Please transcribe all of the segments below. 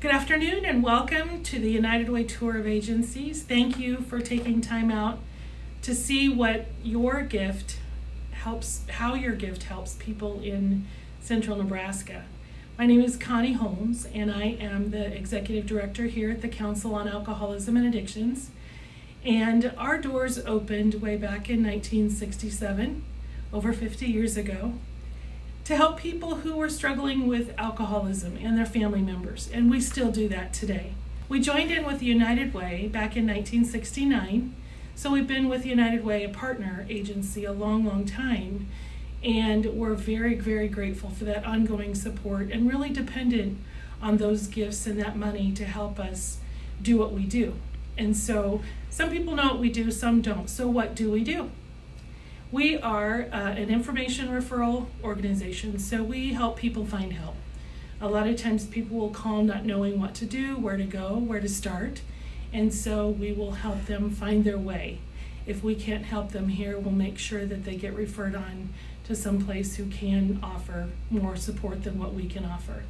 Good afternoon and welcome to the United Way Tour of Agencies. Thank you for taking time out to see what your gift helps, how your gift helps people in central Nebraska. My name is Connie Holmes and I am the Executive Director here at the Council on Alcoholism and Addictions. And our doors opened way back in 1967, over 50 years ago, to help people who were struggling with alcoholism and their family members, and we still do that today. We joined in with the United Way back in 1969, so we've been with United Way, a partner agency, a long time, and we're very, very grateful for that ongoing support and really dependent on those gifts and that money to help us do what we do. And so some people know what we do, some don't. So what do we do? We are an information referral organization, so we help people find help. A lot of times people will call not knowing what to do, where to go, where to start, and so we will help them find their way. If we can't help them here, we'll make sure that they get referred on to some place who can offer more support than what we can offer.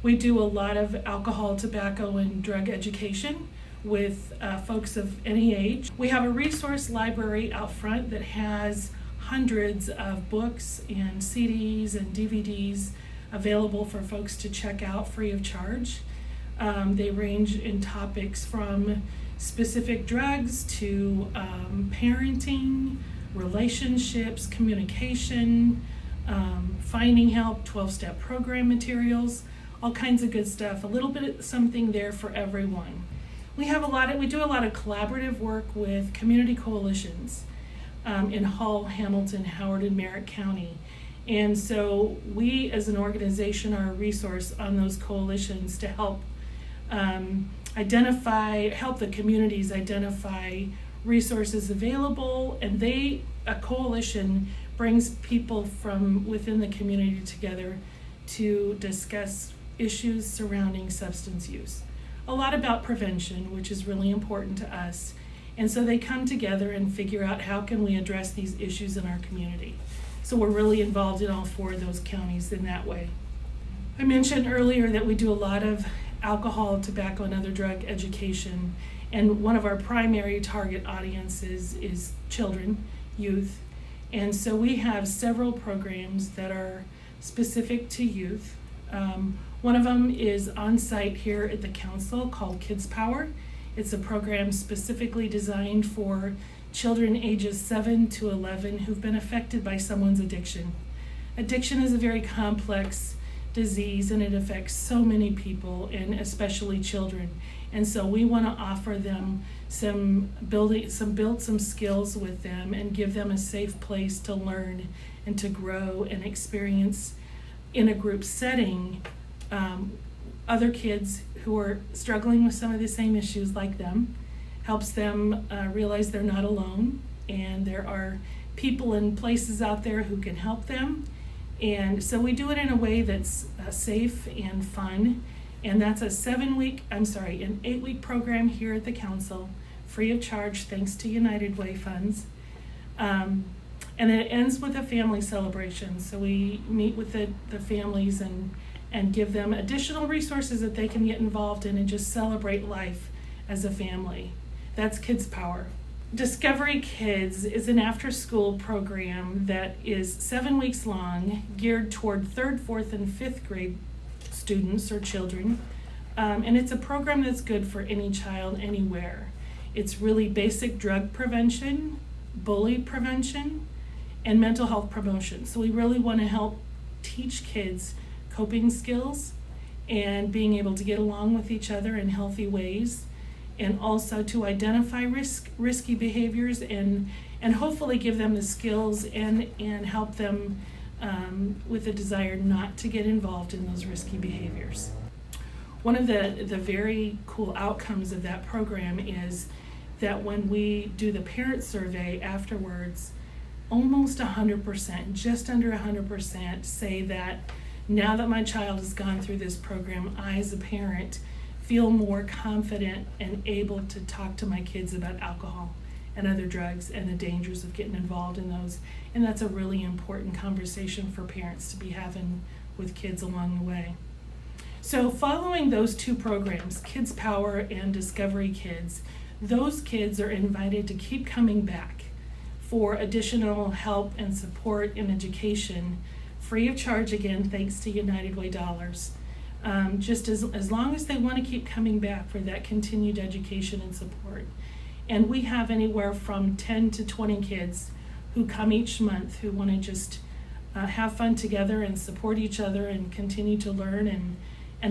We do a lot of alcohol, tobacco, and drug education with folks of any age. We have a resource library out front that has hundreds of books and CDs and DVDs available for folks to check out free of charge. They range in topics from specific drugs to parenting, relationships, communication, finding help, 12-step program materials, all kinds of good stuff, a little bit of something there for everyone. We do a lot of collaborative work with community coalitions in Hull, Hamilton, Howard, and Merritt County. And so we as an organization are a resource on those coalitions to help help the communities identify resources available. And a coalition brings people from within the community together to discuss issues surrounding substance use. A lot about prevention, which is really important to us. And so they come together and figure out how can we address these issues in our community. So we're really involved in all four of those counties in that way. I mentioned earlier that we do a lot of alcohol, tobacco, and other drug education. And one of our primary target audiences is children, youth. And so we have several programs that are specific to youth. One of them is on site here at the council called Kids Power. It's a program specifically designed for children ages 7 to 11 who've been affected by someone's addiction. Addiction is a very complex disease and it affects so many people and especially children. And so we want to offer them build some skills with them and give them a safe place to learn and to grow and experience in a group setting other kids who are struggling with some of the same issues like them, helps them realize they're not alone and there are people and places out there who can help them. And so we do it in a way that's safe and fun, and that's an 8-week program here at the council, free of charge thanks to United Way funds. And then it ends with a family celebration. So we meet with the families and give them additional resources that they can get involved in and just celebrate life as a family. That's Kids Power. Discovery Kids is an after-school program that is 7 weeks long, geared toward 3rd, 4th, and 5th grade students or children. And it's a program that's good for any child anywhere. It's really basic drug prevention, bully prevention, and mental health promotion. So we really want to help teach kids coping skills and being able to get along with each other in healthy ways, and also to identify risky behaviors and hopefully give them the skills and help them with a desire not to get involved in those risky behaviors. One of the very cool outcomes of that program is that when we do the parent survey afterwards, almost 100%, just under 100% say that now that my child has gone through this program, I as a parent feel more confident and able to talk to my kids about alcohol and other drugs and the dangers of getting involved in those. And that's a really important conversation for parents to be having with kids along the way. So following those two programs, Kids Power and Discovery Kids, those kids are invited to keep coming back for additional help and support in education, free of charge again, thanks to United Way dollars. Just as long as they want to keep coming back for that continued education and support. And we have anywhere from 10 to 20 kids who come each month who want to just have fun together and support each other and continue to learn and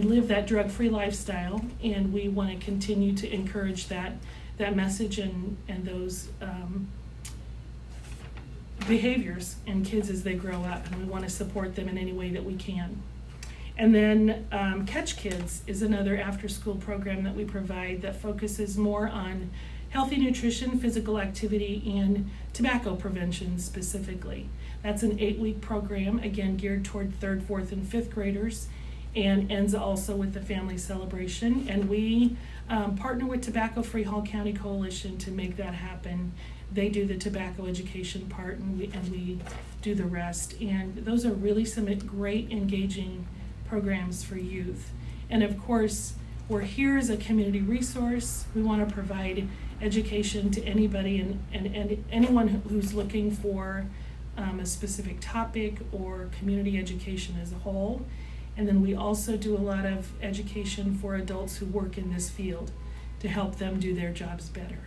live that drug-free lifestyle. And we want to continue to encourage that message and those behaviors in kids as they grow up, and we want to support them in any way that we can. And then Catch Kids is another after-school program that we provide that focuses more on healthy nutrition, physical activity, and tobacco prevention specifically. That's an 8-week program, again geared toward 3rd, 4th, and 5th graders, and ends also with the family celebration. And we partner with Tobacco Free Hall County Coalition to make that happen. They do the tobacco education part, and we do the rest. And those are really some great, engaging programs for youth. And of course, we're here as a community resource. We want to provide education to anybody and anyone who's looking for a specific topic or community education as a whole. And then we also do a lot of education for adults who work in this field to help them do their jobs better.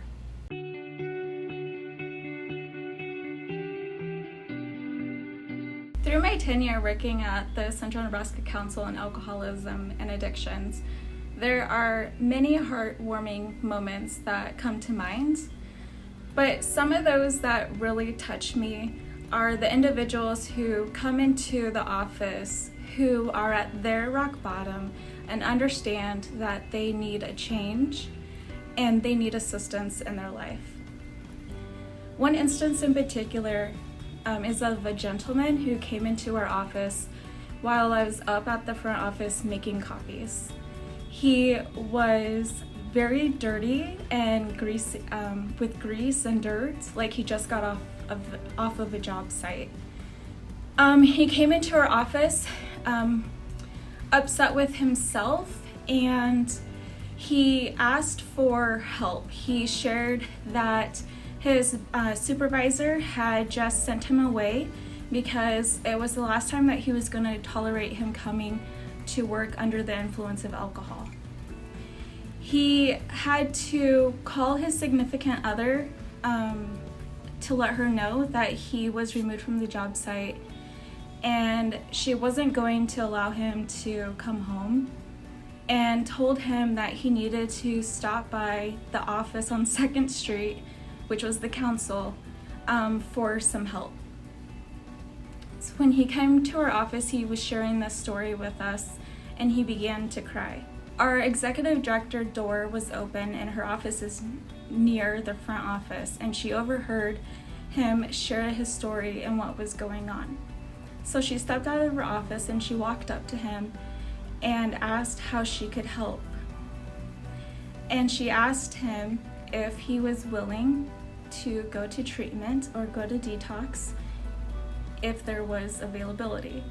Through my tenure working at the Central Nebraska Council on Alcoholism and Addictions, there are many heartwarming moments that come to mind, but some of those that really touch me are the individuals who come into the office who are at their rock bottom and understand that they need a change and they need assistance in their life. One instance in particular is of a gentleman who came into our office while I was up at the front office making copies. He was very dirty and greasy, with grease and dirt, like he just got off of a job site. He came into our office upset with himself, and he asked for help. He shared that his supervisor had just sent him away because it was the last time that he was going to tolerate him coming to work under the influence of alcohol. He had to call his significant other to let her know that he was removed from the job site, and she wasn't going to allow him to come home, and told him that he needed to stop by the office on 2nd Street, which was the council, for some help. So when he came to our office, he was sharing this story with us, and he began to cry. Our executive director door was open, and her office is near the front office, and she overheard him share his story and what was going on. So she stepped out of her office and she walked up to him and asked how she could help. And she asked him if he was willing to go to treatment or go to detox if there was availability.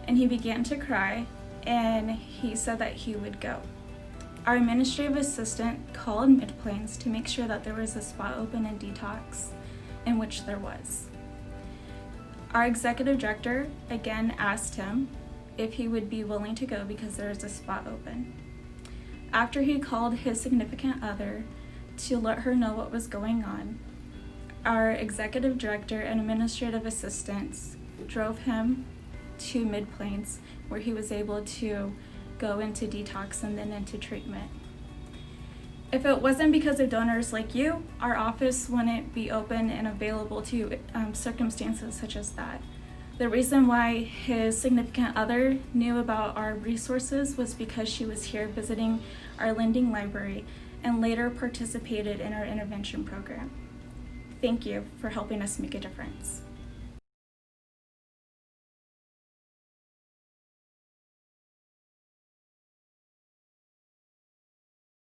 And he began to cry, and he said that he would go. Our administrative assistant called Mid-Plains to make sure that there was a spot open in detox, in which there was. Our executive director again asked him if he would be willing to go because there was a spot open. After he called his significant other to let her know what was going on, our executive director and administrative assistants drove him to Mid-Plains, where he was able to go into detox and then into treatment. If it wasn't because of donors like you, our office wouldn't be open and available to circumstances such as that. The reason why his significant other knew about our resources was because she was here visiting our lending library and later participated in our intervention program. Thank you for helping us make a difference.